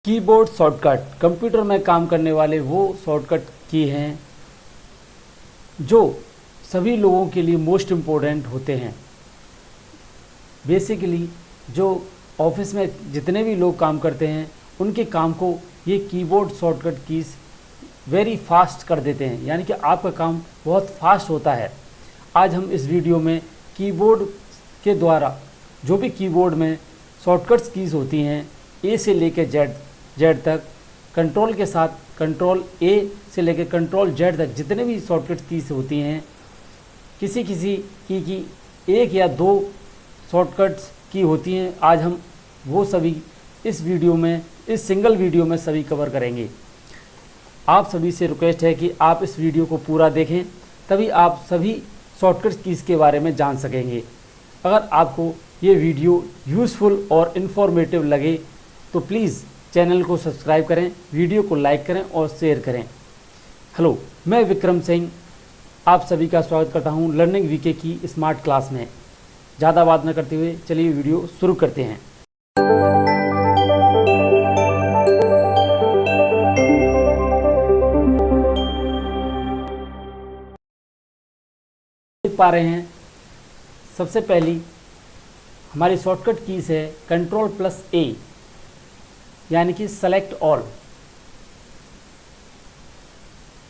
Keyboard shortcut computer में काम करने वाले वो शॉर्टकट की हैं जो सभी लोगों के लिए मोस्ट इम्पोर्टेंट होते हैं। बेसिकली जो ऑफिस में जितने भी लोग काम करते हैं उनके काम को ये keyboard shortcut keys very fast कर देते हैं, यानी कि आपका काम बहुत फास्ट होता है। आज हम इस वीडियो में कीबोर्ड के द्वारा जो भी कीबोर्ड में शॉर्टकट्स कीज़ होती हैं ए से लेकर जेड तक, कंट्रोल के साथ कंट्रोल ए से लेकर कंट्रोल जेड तक जितने भी शॉर्टकट कीज़ होती हैं, किसी किसी की एक या दो शॉर्टकट्स की होती हैं। आज हम वो सभी इस वीडियो में, इस सिंगल वीडियो में सभी कवर करेंगे। आप सभी से रिक्वेस्ट है कि आप इस वीडियो को पूरा देखें, तभी आप सभी शॉर्टकट कीज़ के बारे में जान सकेंगे। अगर आपको ये वीडियो यूज़फुल और इन्फॉर्मेटिव लगे तो प्लीज़ चैनल को सब्सक्राइब करें, वीडियो को लाइक करें और शेयर करें। हेलो, मैं विक्रम सिंह आप सभी का स्वागत करता हूं लर्निंग वीके की स्मार्ट क्लास में। ज़्यादा बात न करते हुए चलिए वीडियो शुरू करते हैं। देख पा रहे हैं, सबसे पहली हमारी शॉर्टकट कीज़ है Ctrl+A, यानी कि सेलेक्ट ऑल।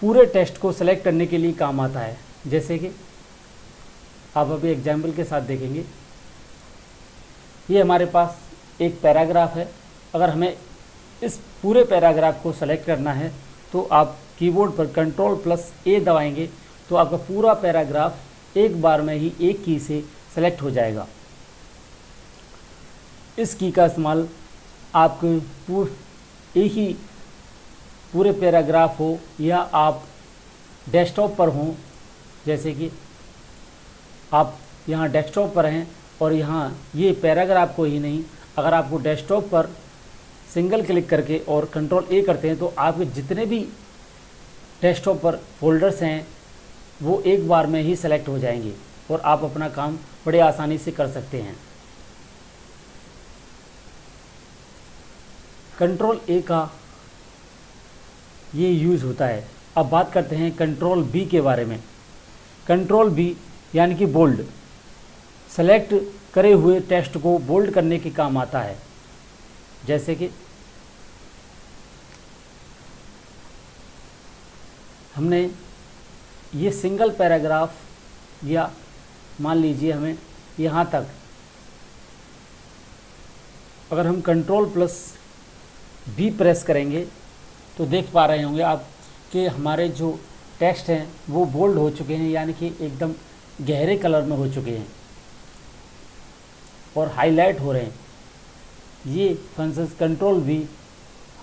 पूरे टेक्स्ट को सेलेक्ट करने के लिए काम आता है। जैसे कि आप अभी एग्जाम्पल के साथ देखेंगे, ये हमारे पास एक पैराग्राफ है। अगर हमें इस पूरे पैराग्राफ को सेलेक्ट करना है तो आप कीबोर्ड पर Ctrl+A दबाएंगे तो आपका पूरा पैराग्राफ एक बार में ही एक की से सेलेक्ट हो जाएगा। इस की का इस्तेमाल आपको एक ही पूरे पैराग्राफ हो या आप डेस्कटॉप पर हों, जैसे कि आप यहाँ डेस्कटॉप पर हैं और यहाँ ये पैराग्राफ को ही नहीं, अगर आपको डेस्कटॉप पर सिंगल क्लिक करके और Ctrl+A करते हैं तो आपके जितने भी डेस्कटॉप पर फोल्डर्स हैं वो एक बार में ही सेलेक्ट हो जाएंगे और आप अपना काम बड़े आसानी से कर सकते हैं। Ctrl+A का ये यूज़ होता है। अब बात करते हैं Ctrl+B के बारे में। Ctrl+B यानी कि बोल्ड, सेलेक्ट करे हुए टेक्स्ट को बोल्ड करने के काम आता है। जैसे कि हमने ये सिंगल पैराग्राफ, या मान लीजिए हमें यहाँ तक, अगर हम Ctrl+B प्रेस करेंगे तो देख पा रहे होंगे आप कि हमारे जो टेक्स्ट हैं वो बोल्ड हो चुके हैं, यानी कि एकदम गहरे कलर में हो चुके हैं और हाईलाइट हो रहे हैं। ये फंक्शंस Ctrl+B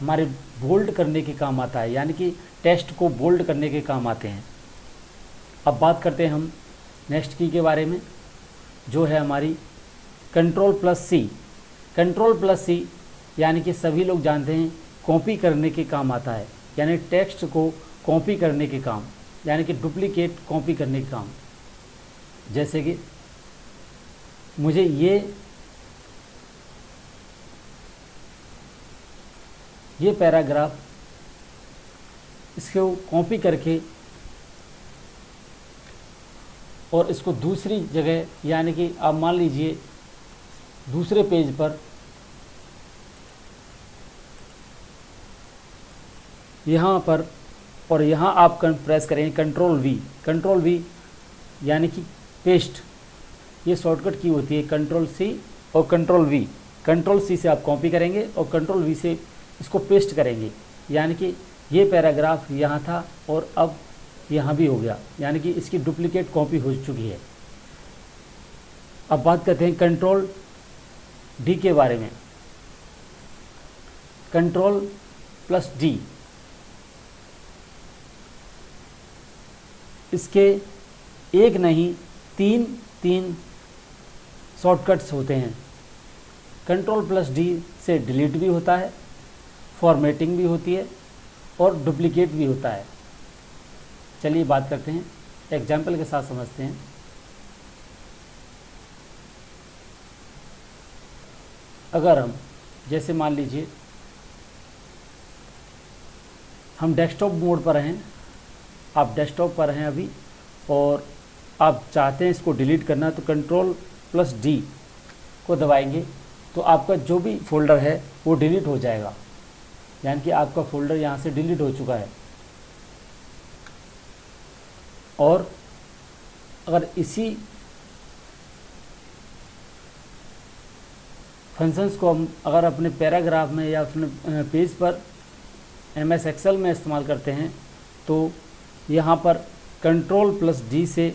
हमारे बोल्ड करने के काम आता है, यानी कि टेक्स्ट को बोल्ड करने के काम आते हैं। अब बात करते हैं हम नेक्स्ट की के बारे में, जो है हमारी Ctrl+C। Ctrl+C यानी कि सभी लोग जानते हैं कॉपी करने के काम आता है, यानी टेक्स्ट को कॉपी करने के काम, यानी कि डुप्लीकेट कॉपी करने के काम। जैसे कि मुझे ये पैराग्राफ, इसको कॉपी करके और इसको दूसरी जगह, यानी कि आप मान लीजिए दूसरे पेज पर यहाँ पर, और यहाँ आप प्रेस करें Ctrl+V। Ctrl+V यानी कि पेस्ट, ये शॉर्टकट की होती है Ctrl+C और Ctrl+V। Ctrl+C से आप कॉपी करेंगे और Ctrl+V से इसको पेस्ट करेंगे, यानी कि ये पैराग्राफ यहाँ था और अब यहाँ भी हो गया, यानी कि इसकी डुप्लीकेट कॉपी हो चुकी है। अब बात करते हैं Ctrl+D के बारे में। Ctrl+D, इसके एक नहीं तीन शॉर्टकट्स होते हैं। Ctrl+D से डिलीट भी होता है, फॉर्मेटिंग भी होती है और डुप्लीकेट भी होता है। चलिए बात करते हैं, एग्जाम्पल के साथ समझते हैं। अगर हम जैसे मान लीजिए हम डेस्कटॉप मोड पर हैं, आप डेस्कटॉप पर हैं अभी और आप चाहते हैं इसको डिलीट करना, तो Ctrl+D को दबाएंगे तो आपका जो भी फोल्डर है वो डिलीट हो जाएगा, यानी कि आपका फोल्डर यहाँ से डिलीट हो चुका है। और अगर इसी फंक्शंस को हम अगर अपने पैराग्राफ में या अपने पेज पर MS एक्सेल में इस्तेमाल करते हैं तो यहाँ पर Ctrl+D से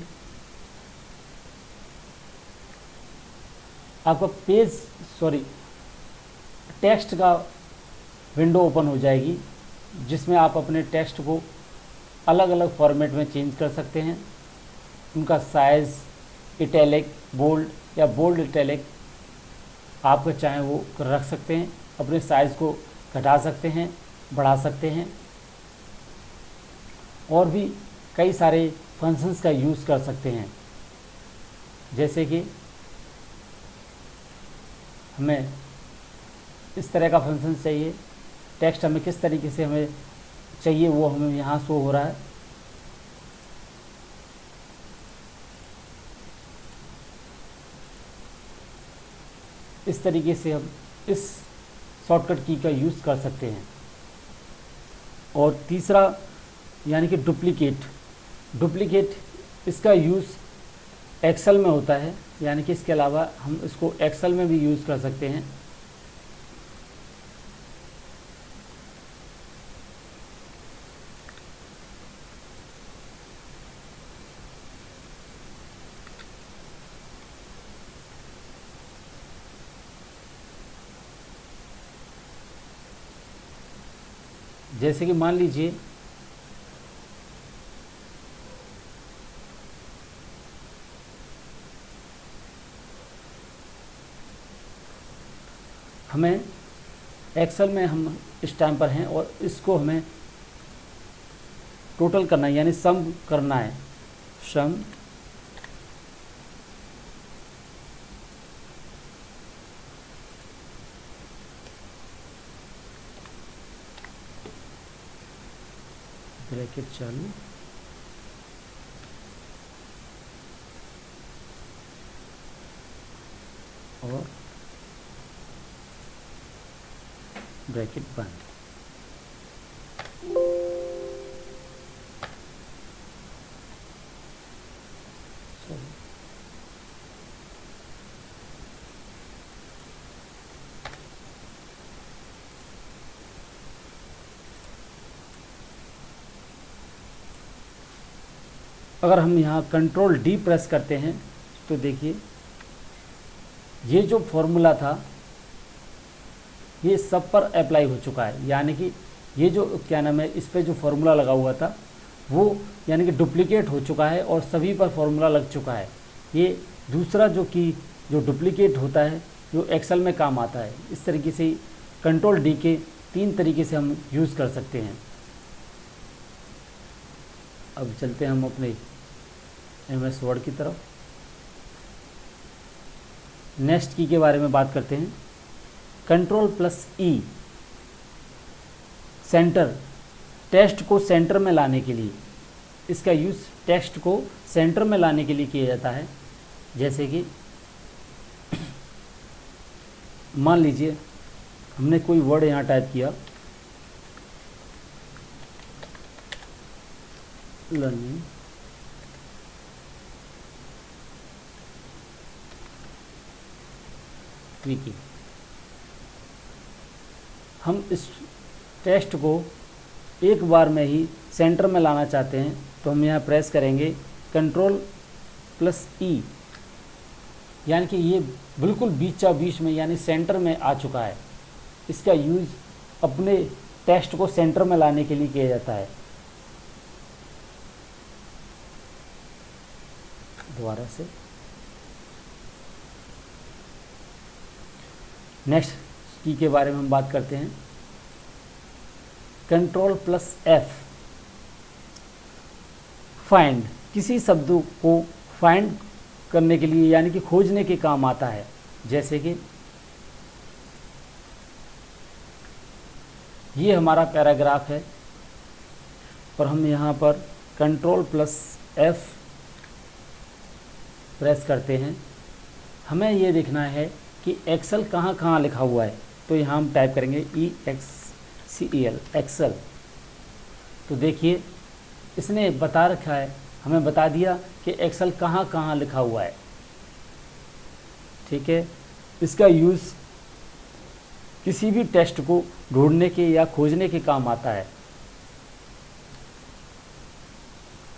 आपका टेक्स्ट का विंडो ओपन हो जाएगी, जिसमें आप अपने टेक्स्ट को अलग अलग फॉर्मेट में चेंज कर सकते हैं। उनका साइज़ इटैलिक, बोल्ड या बोल्ड इटैलिक आपका चाहें वो रख सकते हैं। अपने साइज़ को घटा सकते हैं, बढ़ा सकते हैं, और भी कई सारे फंक्शंस का यूज़ कर सकते हैं। जैसे कि हमें इस तरह का फंक्शन चाहिए, टेक्स्ट हमें किस तरीके से हमें चाहिए वो हमें यहाँ शो हो रहा है। इस तरीके से हम इस शॉर्टकट की का यूज़ कर सकते हैं। और तीसरा यानी कि डुप्लीकेट इसका यूज़ एक्सेल में होता है, यानी कि इसके अलावा हम इसको एक्सेल में भी यूज़ कर सकते हैं। जैसे कि मान लीजिए हमें एक्सेल में हम इस टाइम पर हैं और इसको हमें टोटल करना है, यानी सम करना है। सम ब्रैकेट चालू और ब्रैकेट बंद। अगर हम यहाँ Ctrl+D प्रेस करते हैं तो देखिए ये जो फॉर्मूला था ये सब पर अप्लाई हो चुका है, यानी कि ये जो क्या नाम है इस पे जो फॉर्मूला लगा हुआ था वो यानी कि डुप्लीकेट हो चुका है और सभी पर फॉर्मूला लग चुका है। ये दूसरा जो डुप्लीकेट होता है जो एक्सेल में काम आता है। इस तरीके से Ctrl+D के 3 तरीके से हम यूज़ कर सकते हैं। अब चलते हैं हम अपने MS वर्ड की तरफ। नेक्स्ट की के बारे में बात करते हैं। Ctrl+E सेंटर, टेक्स्ट को सेंटर में लाने के लिए, इसका यूज़ टेक्स्ट को सेंटर में लाने के लिए किया जाता है। जैसे कि मान लीजिए हमने कोई वर्ड यहाँ टाइप किया, लर्निंग विकी। हम इस टेक्स्ट को एक बार में ही सेंटर में लाना चाहते हैं तो हम यहाँ प्रेस करेंगे Ctrl+E, यानी कि ये बिल्कुल बीच में यानी सेंटर में आ चुका है। इसका यूज़ अपने टेक्स्ट को सेंटर में लाने के लिए किया जाता है। दोबारा से नेक्स्ट की के बारे में हम बात करते हैं। Ctrl+F फाइंड, किसी शब्द को फाइंड करने के लिए यानी कि खोजने के काम आता है। जैसे कि ये हमारा पैराग्राफ है और हम यहाँ पर कंट्रोल प्लस F प्रेस करते हैं। हमें ये देखना है कि एक्सेल कहाँ कहाँ लिखा हुआ है, तो यहाँ हम टाइप करेंगे EXCEL एक्सेल। तो देखिए इसने बता रखा है, हमें बता दिया कि एक्सेल कहाँ कहाँ लिखा हुआ है। ठीक है, इसका यूज़ किसी भी टेक्स्ट को ढूंढने के या खोजने के काम आता है।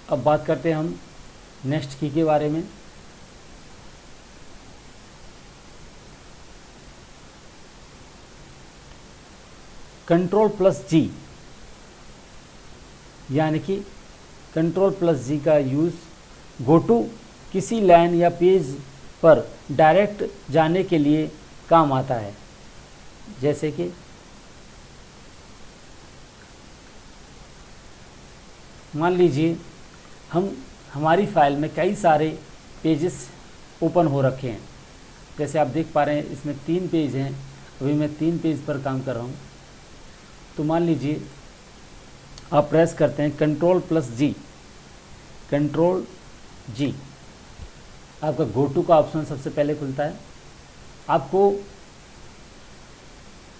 अब बात करते हैं हम नेक्स्ट की के बारे में। कंट्रोल प्लस G, यानी कि कंट्रोल प्लस G का यूज़ गो टू किसी लाइन या पेज पर डायरेक्ट जाने के लिए काम आता है। जैसे कि मान लीजिए हमारी फाइल में कई सारे पेजेस ओपन हो रखे हैं। जैसे आप देख पा रहे हैं इसमें 3 पेज हैं, अभी मैं 3 पेज पर काम कर रहा हूँ। तो मान लीजिए आप प्रेस करते हैं control plus G, control G, आपका गो टू का ऑप्शन सबसे पहले खुलता है। आपको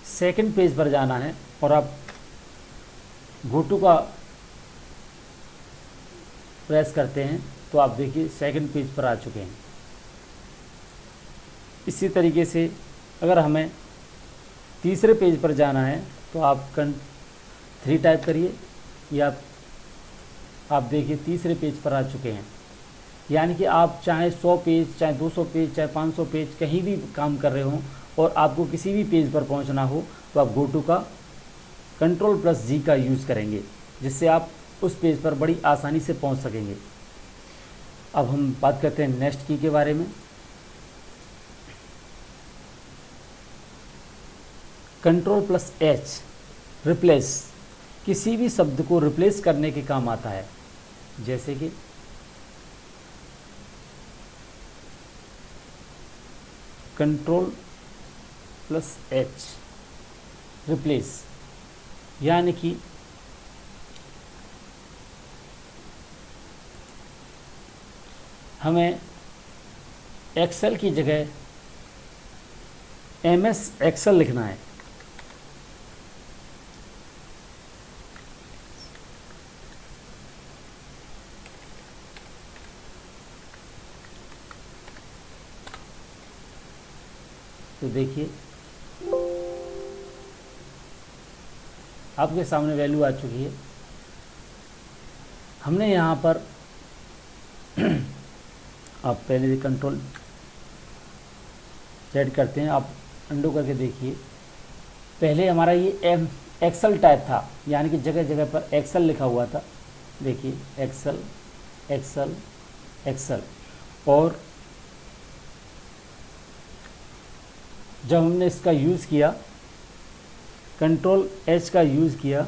सेकंड पेज पर जाना है और आप गो टू का प्रेस करते हैं तो आप देखिए सेकंड पेज पर आ चुके हैं। इसी तरीके से अगर हमें तीसरे पेज पर जाना है तो आप 3 टाइप करिए या आप देखिए तीसरे पेज पर आ चुके हैं। यानी कि आप चाहे 100 पेज, चाहे 200 पेज, चाहे 500 पेज कहीं भी काम कर रहे हों और आपको किसी भी पेज पर पहुंचना हो तो आप गो टू का कंट्रोल प्लस G का यूज़ करेंगे, जिससे आप उस पेज पर बड़ी आसानी से पहुंच सकेंगे। अब हम बात करते हैं नेक्स्ट की के बारे में। कंट्रोल प्लस H रिप्लेस, किसी भी शब्द को रिप्लेस करने के काम आता है। जैसे कि कंट्रोल प्लस H रिप्लेस, यानी कि हमें एक्सेल की जगह MS एक्सेल लिखना है। तो देखिए आपके सामने वैल्यू आ चुकी है। हमने यहाँ पर आप पहले कंट्रोल Z करते हैं, आप अंडू करके देखिए। पहले हमारा ये एक्सेल टाइप था, यानी कि जगह जगह पर एक्सेल लिखा हुआ था। देखिए एक्सेल एक्सेल एक्सेल, और जब हमने इसका यूज़ किया, कंट्रोल H का यूज़ किया,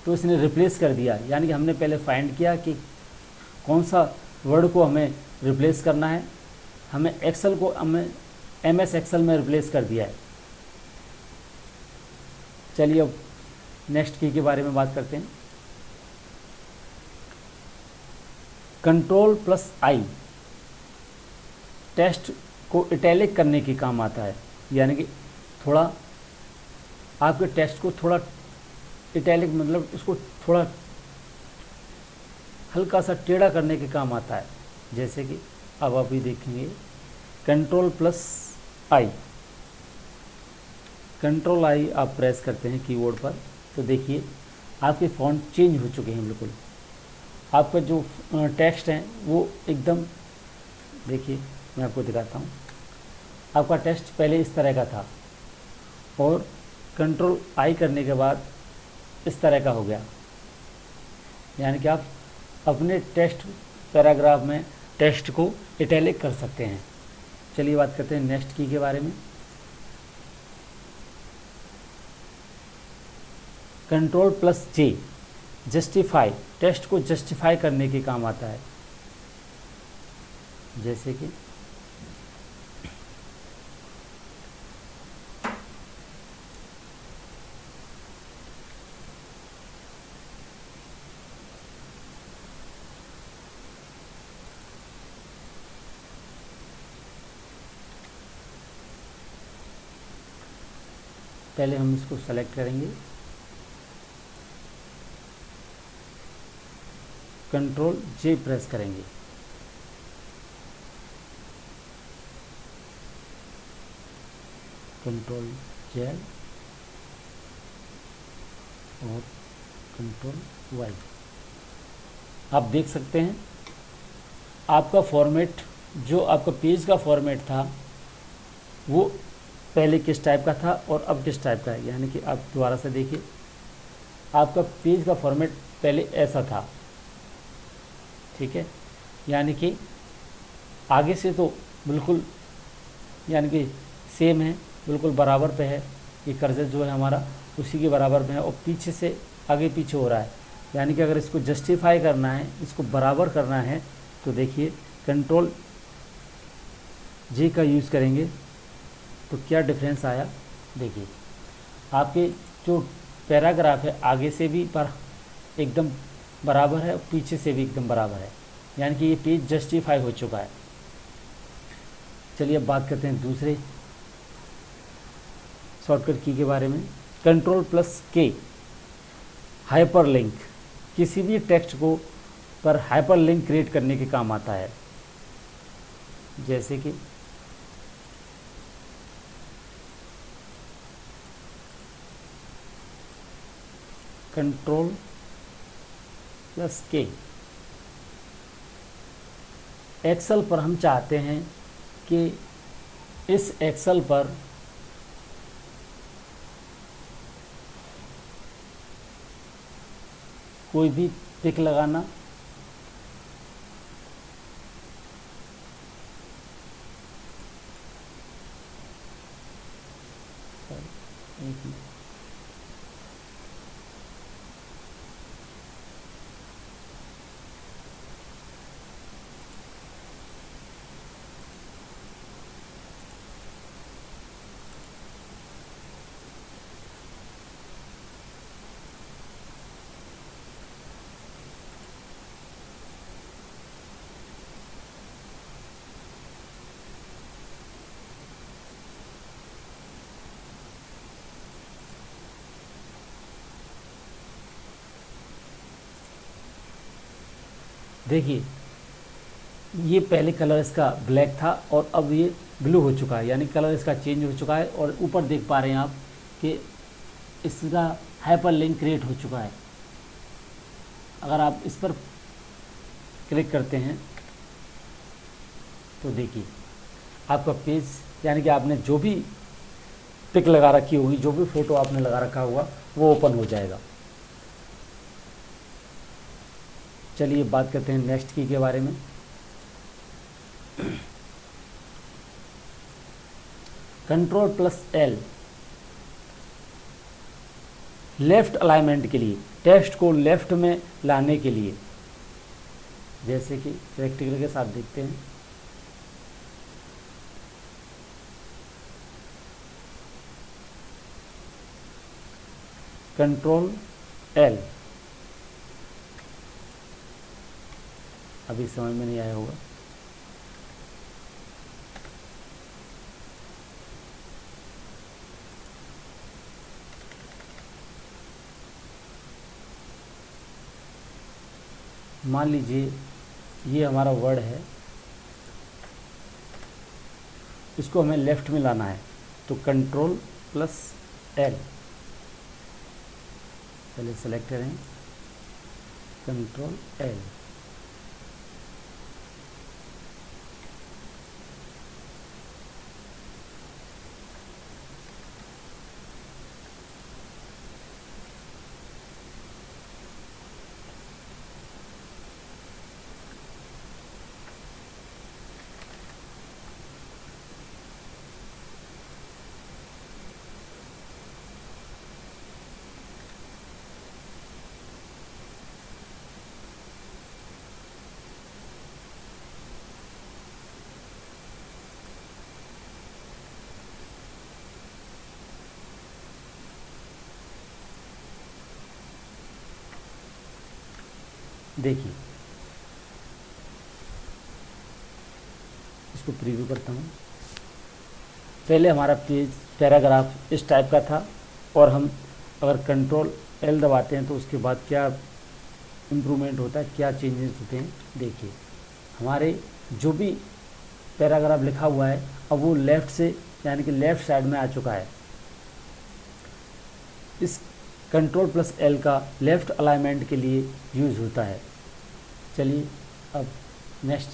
तो इसने रिप्लेस कर दिया। यानी कि हमने पहले फाइंड किया कि कौन सा वर्ड को हमें रिप्लेस करना है, हमें एक्सेल को हमें MS एक्सेल में रिप्लेस कर दिया है। चलिए अब नेक्स्ट की के बारे में बात करते हैं। कंट्रोल प्लस I टेक्स्ट को इटैलिक करने के काम आता है। यानी कि थोड़ा आपके टेक्स्ट को थोड़ा इटैलिक, मतलब उसको थोड़ा हल्का सा टेढ़ा करने के काम आता है। जैसे कि अब अभी देखेंगे control plus I, control I आप प्रेस करते हैं कीबोर्ड पर, तो देखिए आपके फ़ॉन्ट चेंज हो चुके हैं। बिल्कुल आपका जो टेक्स्ट है वो एकदम, देखिए मैं आपको दिखाता हूँ। आपका टेक्स्ट पहले इस तरह का था और कंट्रोल I करने के बाद इस तरह का हो गया। यानी कि आप अपने टेक्स्ट पैराग्राफ में टेक्स्ट को इटैलिक कर सकते हैं। चलिए बात करते हैं नेक्स्ट की के बारे में। Control plus J justify, text को जस्टिफाई करने के काम आता है। जैसे कि पहले हम इसको सेलेक्ट करेंगे, कंट्रोल जे प्रेस करेंगे, कंट्रोल जेड और कंट्रोल वाई। आप देख सकते हैं आपका फॉर्मेट, जो आपका पेज का फॉर्मेट था वो पहले किस टाइप का था और अब किस टाइप का है। यानी कि आप दोबारा से देखिए, आपका पेज का फॉर्मेट पहले ऐसा था, ठीक है, यानी कि आगे से तो बिल्कुल यानी कि सेम है, बिल्कुल बराबर पे है, ये कर्सर जो है हमारा उसी के बराबर में है, और पीछे से आगे पीछे हो रहा है। यानी कि अगर इसको जस्टिफाई करना है, इसको बराबर करना है, तो देखिए कंट्रोल जे का यूज़ करेंगे तो क्या डिफरेंस आया। देखिए आपके जो पैराग्राफ है आगे से भी पर एकदम बराबर है और पीछे से भी एकदम बराबर है, यानी कि ये पेज जस्टिफाई हो चुका है। चलिए अब बात करते हैं दूसरे शॉर्टकट की के बारे में। कंट्रोल प्लस के हाइपरलिंक, किसी भी टेक्स्ट को पर हाइपरलिंक क्रिएट करने के काम आता है। जैसे कि कंट्रोल प्लस के, एक्सेल पर हम चाहते हैं कि इस एक्सेल पर कोई भी पिक लगाना, देखिए ये पहले कलर इसका ब्लैक था और अब ये ब्लू हो चुका है, यानी कलर इसका चेंज हो चुका है। और ऊपर देख पा रहे हैं आप कि इसका हाइपरलिंक क्रिएट हो चुका है। अगर आप इस पर क्लिक करते हैं तो देखिए आपका पेज, यानी कि आपने जो भी पिक लगा रखी होगी, जो भी फ़ोटो आपने लगा रखा होगा वो ओपन हो जाएगा। चलिए बात करते हैं नेक्स्ट की के बारे में। Control plus L left alignment के लिए, टेक्स्ट को लेफ्ट में लाने के लिए। जैसे कि प्रैक्टिकल के साथ देखते हैं। कंट्रोल एल, अभी समझ में नहीं आया होगा। मान लीजिए ये हमारा वर्ड है, इसको हमें लेफ्ट में लाना है, तो कंट्रोल प्लस एल, पहले सेलेक्ट करें कंट्रोल एल। देखिए इसको प्रीव्यू करता हूँ। पहले हमारा पेज पैराग्राफ इस टाइप का था, और हम अगर कंट्रोल एल दबाते हैं तो उसके बाद क्या इम्प्रूवमेंट होता है, क्या चेंजेस होते हैं। देखिए हमारे जो भी पैराग्राफ लिखा हुआ है अब वो लेफ़्ट से यानी कि लेफ़्ट साइड में आ चुका है। इस कंट्रोल प्लस एल का लेफ़्ट अलाइनमेंट के लिए यूज़ होता है। चलिए अब नेक्स्ट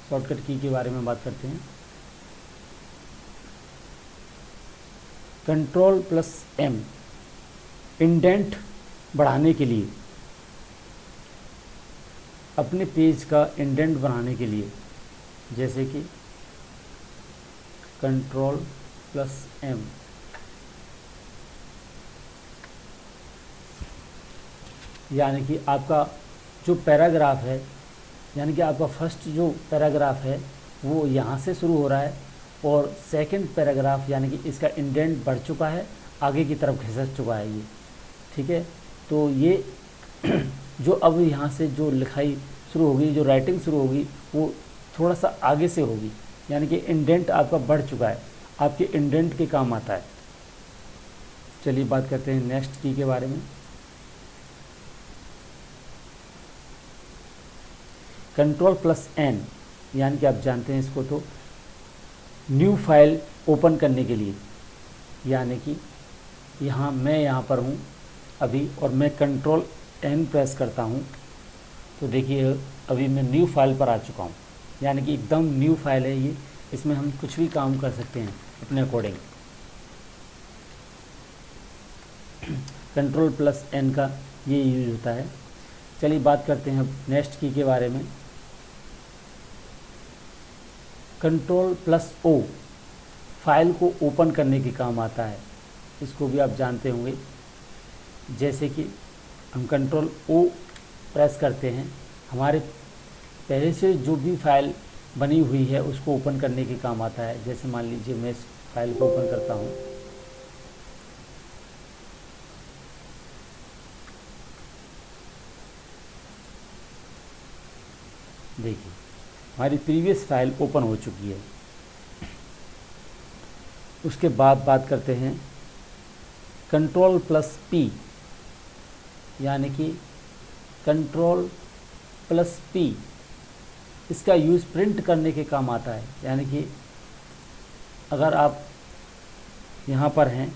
शॉर्टकट की के बारे में बात करते हैं। कंट्रोल प्लस एम इंडेंट बढ़ाने के लिए, अपने पेज का इंडेंट बढ़ाने के लिए, जैसे कि कंट्रोल प्लस एम, यानी कि आपका जो पैराग्राफ है, यानी कि आपका फर्स्ट जो पैराग्राफ है वो यहाँ से शुरू हो रहा है और सेकंड पैराग्राफ यानी कि इसका इंडेंट बढ़ चुका है, आगे की तरफ खिसक चुका है ये, ठीक है। तो ये जो अब यहाँ से जो लिखाई शुरू होगी, जो राइटिंग शुरू होगी वो थोड़ा सा आगे से होगी, यानी कि इंडेंट आपका बढ़ चुका है, आपके इंडेंट के काम आता है। चलिए बात करते हैं नेक्स्ट की के बारे में। कंट्रोल प्लस एन, यानी कि आप जानते हैं इसको, तो न्यू फाइल ओपन करने के लिए, यानी कि मैं यहाँ पर हूँ अभी और मैं कंट्रोल एन प्रेस करता हूँ तो देखिए अभी मैं न्यू फाइल पर आ चुका हूँ, यानी कि एकदम न्यू फाइल है ये, इसमें हम कुछ भी काम कर सकते हैं अपने अकॉर्डिंग। कंट्रोल प्लस एन का ये यूज होता है। चलिए बात करते हैं अब नेक्स्ट की के बारे में। कंट्रोल प्लस ओ फाइल को ओपन करने के काम आता है, इसको भी आप जानते होंगे। जैसे कि हम कंट्रोल ओ प्रेस करते हैं, हमारे पहले से जो भी फाइल बनी हुई है उसको ओपन करने के काम आता है। जैसे मान लीजिए मैं इस फाइल को ओपन करता हूँ, देखिए हमारी प्रीवियस फाइल ओपन हो चुकी है। उसके बाद बात करते हैं कंट्रोल प्लस पी, यानी कि कंट्रोल प्लस पी, इसका यूज़ प्रिंट करने के काम आता है। यानी कि अगर आप यहाँ पर हैं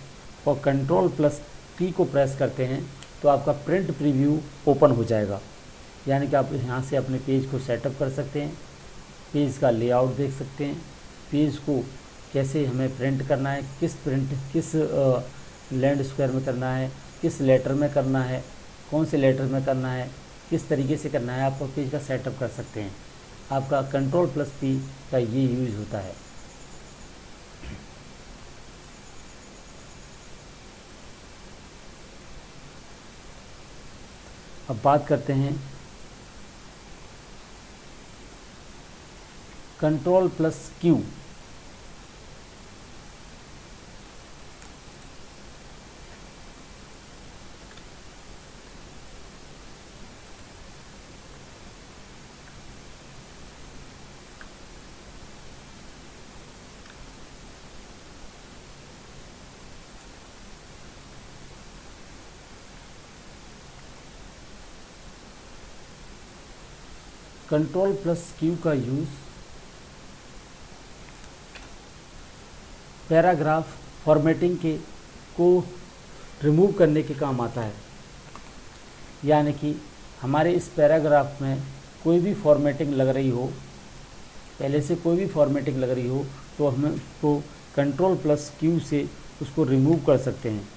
और कंट्रोल प्लस पी को प्रेस करते हैं तो आपका प्रिंट प्रीव्यू ओपन हो जाएगा, यानी कि आप यहाँ से अपने पेज को सेटअप कर सकते हैं, पेज का लेआउट देख सकते हैं, पेज को कैसे हमें प्रिंट करना है, किस लैंड स्क्वायर में करना है, किस लेटर में करना है, कौन से लेटर में करना है, किस तरीके से करना है, आप पेज का सेटअप कर सकते हैं। आपका कंट्रोल प्लस पी का ये यूज़ होता है। अब बात करते हैं control plus Q, control plus Q का यूज़ पैराग्राफ फॉर्मेटिंग को रिमूव करने के काम आता है। यानी कि हमारे इस पैराग्राफ में कोई भी फॉर्मेटिंग लग रही हो, पहले से कोई भी फॉर्मेटिंग लग रही हो, तो हम उसको कंट्रोल प्लस क्यू से उसको रिमूव कर सकते हैं।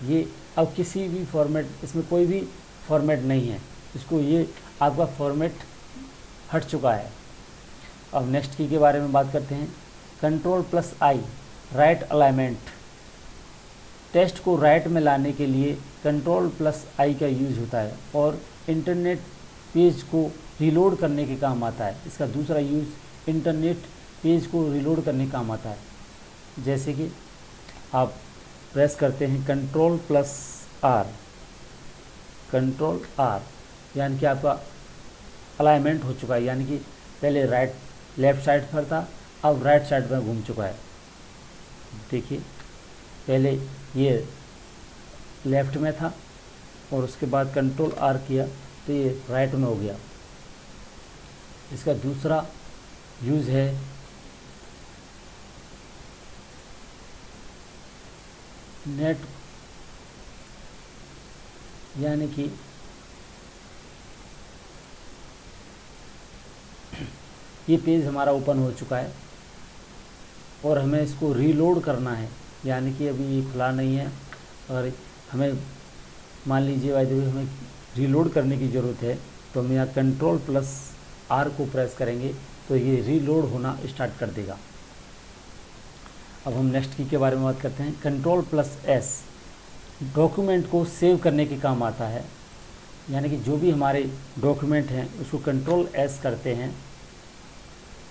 ये अब किसी भी फॉर्मेट, इसमें कोई भी फॉर्मेट नहीं है, इसको ये आपका फॉर्मेट हट चुका है। अब नेक्स्ट की के बारे में बात करते हैं। कंट्रोल प्लस आई राइट अलाइनमेंट, टेक्स्ट को राइट में लाने के लिए कंट्रोल प्लस आई का यूज़ होता है और इंटरनेट पेज को रीलोड करने के काम आता है। इसका दूसरा यूज़ इंटरनेट पेज को रीलोड करने के काम आता है। जैसे कि आप प्रेस करते हैं control plus R, control R, यानी कि आपका अलाइनमेंट हो चुका है, यानी कि पहले लेफ़्ट साइड पर था, अब राइट साइड में घूम चुका है। देखिए पहले ये लेफ़्ट में था और उसके बाद कंट्रोल आर किया तो ये राइट में हो गया। इसका दूसरा यूज़ है नेट, यानी कि ये पेज हमारा ओपन हो चुका है और हमें इसको रीलोड करना है, यानी कि अभी ये खुला नहीं है और हमें मान लीजिए बाय द वे हमें रीलोड करने की ज़रूरत है, तो हम यहाँ कंट्रोल प्लस आर को प्रेस करेंगे तो ये रीलोड होना स्टार्ट कर देगा। अब हम नेक्स्ट की के बारे में बात करते हैं। कंट्रोल प्लस एस डॉक्यूमेंट को सेव करने के काम आता है, यानी कि जो भी हमारे डॉक्यूमेंट हैं उसको कंट्रोल एस करते हैं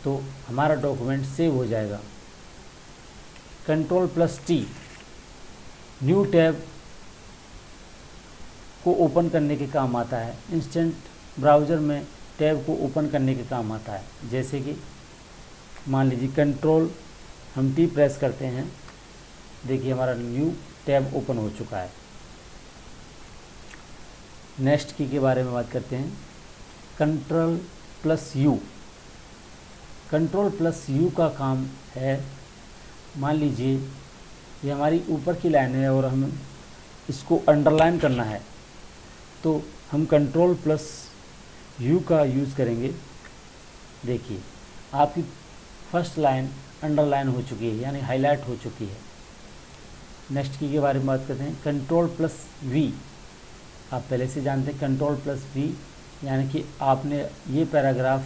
तो हमारा डॉक्यूमेंट सेव हो जाएगा। Control plus T new tab को ओपन करने के काम आता है। इंस्टेंट ब्राउज़र में टैब को ओपन करने के काम आता है। जैसे कि मान लीजिए कंट्रोल हम टी प्रेस करते हैं, देखिए हमारा न्यू टैब ओपन हो चुका है। नेक्स्ट की के बारे में बात करते हैं। Control plus you, control plus you का काम है, मान लीजिए ये हमारी ऊपर की लाइन है और हमें इसको अंडरलाइन करना है तो हम कंट्रोल प्लस यू का यूज़ करेंगे। देखिए आपकी फर्स्ट लाइन अंडरलाइन हो चुकी है, यानी हाईलाइट हो चुकी है। नेक्स्ट की के बारे में बात करते हैं। कंट्रोल प्लस वी, आप पहले से जानते हैं कंट्रोल प्लस वी, यानी कि आपने ये पैराग्राफ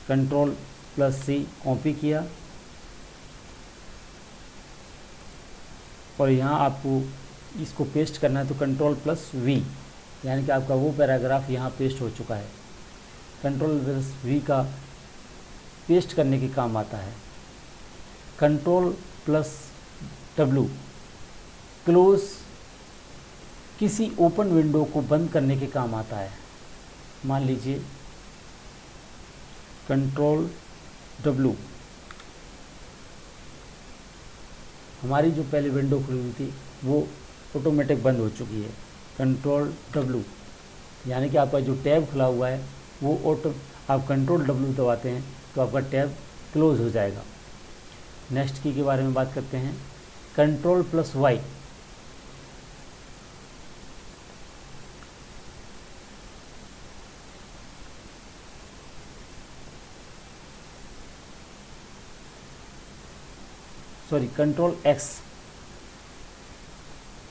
कंट्रोल प्लस सी कॉपी किया और यहाँ आपको इसको पेस्ट करना है तो कंट्रोल प्लस वी, यानी कि आपका वो पैराग्राफ यहाँ पेस्ट हो चुका है। कंट्रोल प्लस वी का पेस्ट करने के काम आता है। कंट्रोल प्लस डब्ल्यू क्लोज किसी ओपन विंडो को बंद करने के काम आता है। मान लीजिए कंट्रोल डब्ल्यू, हमारी जो पहले विंडो खुली हुई थी वो ऑटोमेटिक बंद हो चुकी है। कंट्रोल डब्ल्यू, यानी कि आपका जो टैब खुला हुआ है वो आप कंट्रोल डब्ल्यू दबाते हैं तो आपका टैब क्लोज हो जाएगा। नेक्स्ट की के बारे में बात करते हैं। Control plus Y, control X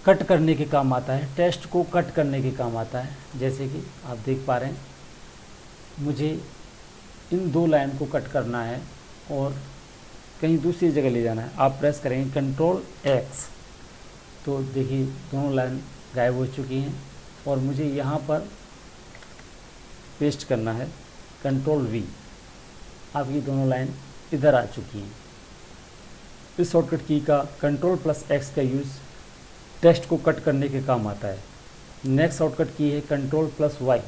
cut करने के काम आता है, टेक्स्ट को कट करने के काम आता है। जैसे कि आप देख पा रहे हैं मुझे इन दो लाइन को कट करना है और कहीं दूसरी जगह ले जाना है। आप प्रेस करेंगे कंट्रोल एक्स तो देखिए दोनों लाइन गायब हो चुकी हैं और मुझे यहाँ पर पेस्ट करना है कंट्रोल वी, आपकी दोनों लाइन इधर आ चुकी हैं। इस शॉर्टकट की का कंट्रोल प्लस एक्स का यूज़ टेक्स्ट को कट करने के काम आता है। नेक्स्ट शॉर्टकट की है control plus Y.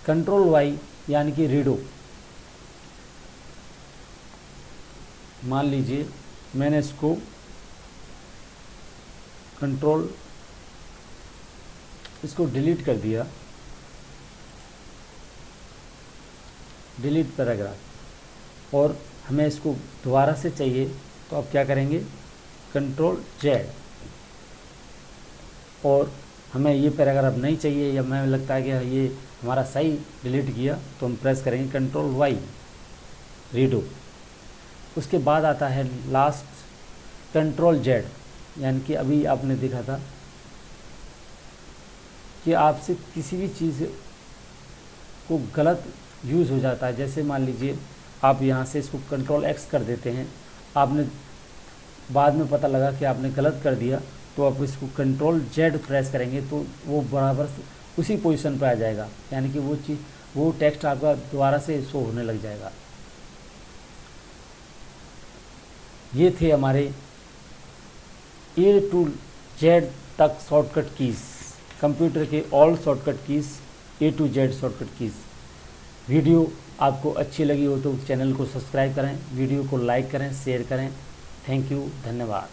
Control Y यानी कि रीडो, मान लीजिए मैंने इसको इसको डिलीट कर दिया, डिलीट पैराग्राफ, और हमें इसको दोबारा से चाहिए तो आप क्या करेंगे कंट्रोल जेड, और हमें ये पैराग्राफ नहीं चाहिए या हमें लगता है कि ये हमारा सही डिलीट किया तो हम प्रेस करेंगे कंट्रोल वाई रीडो। उसके बाद आता है लास्ट कंट्रोल जेड, यानी कि अभी आपने देखा था कि आपसे किसी भी चीज़ को गलत यूज़ हो जाता है। जैसे मान लीजिए आप यहाँ से इसको कंट्रोल एक्स कर देते हैं, आपने बाद में पता लगा कि आपने गलत कर दिया तो आप इसको कंट्रोल जेड प्रेस करेंगे तो वो बराबर उसी पोजीशन पर आ जाएगा, यानी कि वो टेक्स्ट आपका दोबारा से शो होने लग जाएगा। ये थे हमारे ए टू जेड तक शॉर्टकट कीज़, कंप्यूटर के all shortcut keys, A to Z shortcut keys. Video आपको अच्छी लगी हो तो चैनल को सब्सक्राइब करें, वीडियो को लाइक करें, शेयर करें। थैंक यू, धन्यवाद।